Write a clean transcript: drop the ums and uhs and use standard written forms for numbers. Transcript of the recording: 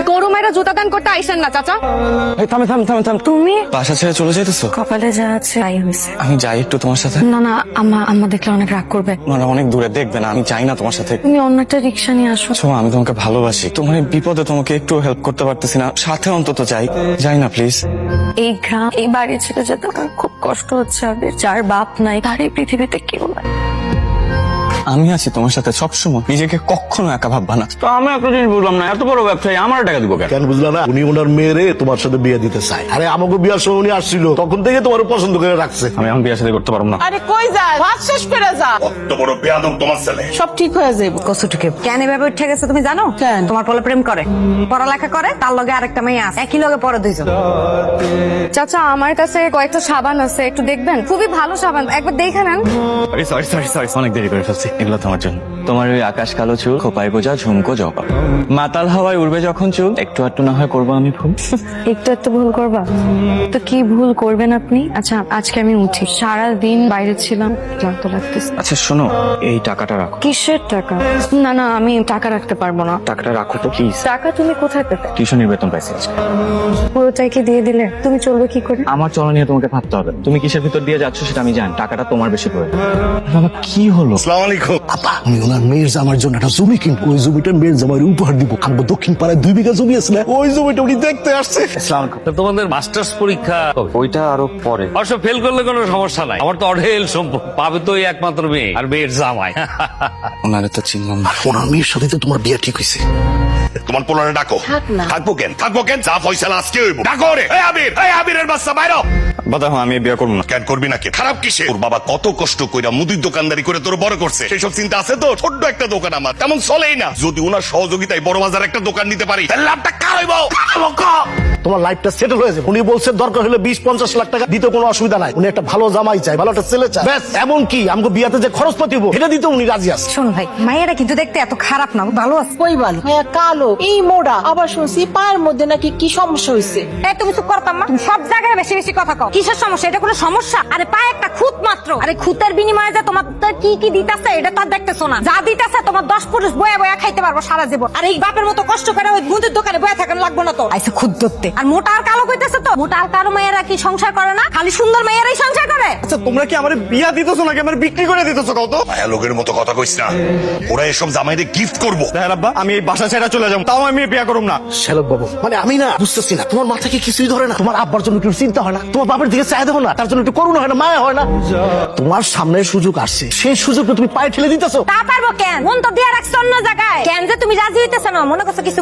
গরু মায়েরা জুতা দান করতে আইসেন না চাচা। এই থামে থাম থাম থাম, তুমি বাসা ছেড়ে চলে যাইতেছো? কপালে যা আছে তাই হয়েছে। আমি যাই একটু তোমার সাথে। না না, আম্মা দেখলে অনেক রাগ করবে। ওনারা অনেক দূরে, দেখবে না, আমি চাই না তোমার সাথে। তুমি অন্য একটা রিক্সা নিয়ে আসো। সোমা, আমি তোমাকে ভালোবাসি, তোমার এই বিপদে তোমাকে একটু হেল্প করতে পারতেছি না, সাথে অন্তত যাই না প্লিজ। এই গ্রাম, এই বাড়ি ছেড়ে যেতে আমার খুব কষ্ট হচ্ছে। আবির, যার বাপ নাই তার এই পৃথিবীতে কেউ নাই। আমি আছি তোমার সাথে সবসময়, নিজেকে কখনো একা ভাববা না। তো আমি একটা জিনিস বুঝলাম না, এত বড় ব্যবসায়ী আমার টাকা দিব কেন? কেন বুঝলা না? উনি ওনার মেয়েরে তোমার সাথে বিয়ে দিতে চায়। আরে আমাকে বিয়ার সময় উনি আসছিল, তখন থেকে তোমার পছন্দ করে রাখছে। আমি এখন বিয়ে শাদী করতে পারবো না। আরে কই যায়, ভাত শেষ করে যা। কত বড় বেয়াদব তোমার ছেলে। সব ঠিক হয়ে যাবে। কসুটুকে কেন এভাবে উঠে গেছে তুমি জানো? কেন? তোমার পোলা প্রেম করে, পড়ালেখা করে, তার লগে আরেকটা মেয়ে আছে, একই লগে পড়ে দুইজন। চাচা, আমার কাছে কয়েকটা সাবান আছে, একটু দেখবেন? খুবই ভালো সাবান, একবার দেখে নেন। সরি, অনেক দেরি করে ফেলছি। এগুলো তোমার জন্য। তোমার ওই আকাশ কালো চুল, খোপায় বোঝা ঝুমকো জবা, মাতাল হাওয়ায় উড়বে যখন চুল, একটু আটটু না হয় করবো আমি ভুল। একটু ভুল করবা তো কি ভুল করবেন আপনি? আচ্ছা, আজকে আমি উঠি, সারা দিন বাইরে ছিলাম, ক্লান্ত লাগতেছে। আচ্ছা শোনো, এই টাকাটা রাখো। কিসের টাকা? না না, আমি টাকা রাখতে পারবো না। টাকাটা রাখো তো প্লিজ। টাকা তুমি কোথায় পেতে? টিউশনের বেতন পাইছি আজকে। পুরোটাই কি দিয়ে দিলে? তুমি চলবে কি করে? আমার চলা নিয়ে তোমাকে ভাবতে হবে। তুমি কিসের ভিতর দিয়ে যাচ্ছ সেটা আমি জানি, টাকাটা তোমার বেশি প্রয়োজন। বাবা কি হলো? আসসালামু আলাইকুম। আপা, আমি ওনার মেয়ের জামার জন্য একটা জমি কিনবো, ওই জমিটা মেয়ের জামার উপহার দিব। আব্বা দক্ষিণ পাড়ায় 2 বিঘা জমি আছে না, ওই জমিটা উনি দেখতে আসছে। তোমাদের মাস্টার্স পরীক্ষা ওইটা আরো পরে। অবশ্য ফেল করলে কোনো সমস্যা নাই, আমার তো অঢেল সম্পদ, পাবে তো এই একমাত্র মেয়ে আর মেয়ের জামাই। ওনারে তো চিনলাম না। ওনার মেয়ের সাথে তো তোমার বিয়ে ঠিক হয়েছে। তোমার পোলারে ডাকো। থাকবো কেন যা ফয়সালা আজকে হইব। ডাকো রে। এই আবিরের বাচ্চা বাইরো। বাবা আমি বিয়ে করবো না। কেন করবি না? খারাপ কিসে? তোর বাবা কত কষ্ট কইরা মুদির দোকানদারি করে তোর বড় করছে, সেসব চিন্তা আছে তো? ছোট্ট একটা দোকান আমার, তেমন চলেই না। যদি ওনার সহযোগিতায় বড় বাজার একটা দোকান নিতে পারি, তাহলে লাভটা কার হইব? তোমার লাইফটা সেটেল হয়ে যাবে। উনি বলছে দরকার হলে 20-50 লাখ টাকা দিতে কোনো অসুবিধা নাই। উনি একটা ভালো জামাই চাই, ভালো একটা ছেলে চাই, ব্যাস। এমন কি আমাকে বিয়াতে যে খরচপাতি হবো এটা দিতে উনি রাজি আছে। শোন ভাই, মায়েরা কিন্তু দেখতে এত খারাপ না, ভালো আছে। কই ভালো? হ্যাঁ কালো, এই মোড়া, আবার শুনছি পায়ের মধ্যে নাকি কি সমস্যা হয়েছে। এই তুমি চুপ করতাম না? তুমি সব জায়গায় বেশি বেশি কথা কও। কিসের সমস্যা? এটা কোনো সমস্যা? আরে পায়ে একটা খুঁত মাত্র। আরে খুঁতের বিনিময়ে যে তোমার কি দিতেছে এটা তো আর দেখতেছো না। যা দিতেছে তোমার 10 পুরুষ বয়া বয়া খাইতে পারবো সারা জীবন। আর এই বাপের মতো কষ্ট করে ওই মুদির দোকানে বয়া থাকার লাগবে না তো। আইসে খুদ ধরতে। আর মোটা আর কালো কইতেছে তো, মোটা আর কালো মেয়েরা কি সংসার করে না? খালি সুন্দর মেয়েরাই সংসার করে। আচ্ছা তোমরা কি আমার বিয়া দিতেছো নাকি আমার বিক্রি করে দিতেছো? কত মায়া লোকের মতো কথা কইস না। ওরা এসব জামাইরে গিফট করবো। হ্যাঁ আব্বা, আমি এই বাসা ছেড়ে চলে যাবো, তাও আমি বিয়ে করব না। শ্যালক বাবু, মানে আমি না বুঝতেছি না, তোমার মাথা কি কিছুই ধরে না? তোমার আব্বার জন্য একটু চিন্তা হয় না? তোমার বাপের দিকে চাই দেখো না, তার জন্য একটু করুণা হয় না, মায়া হয় না? তোমার সামনে সুযোগ আসছে, সেই সুযোগটা তুমি পায়ে ঠেলে দিতেছো। তা পারবো কেন? মন তো দিয়ে রাখছো অন্য জায়গায়। কেন যে তুমি রাজি হইতেছ না? মনে করছো কিছু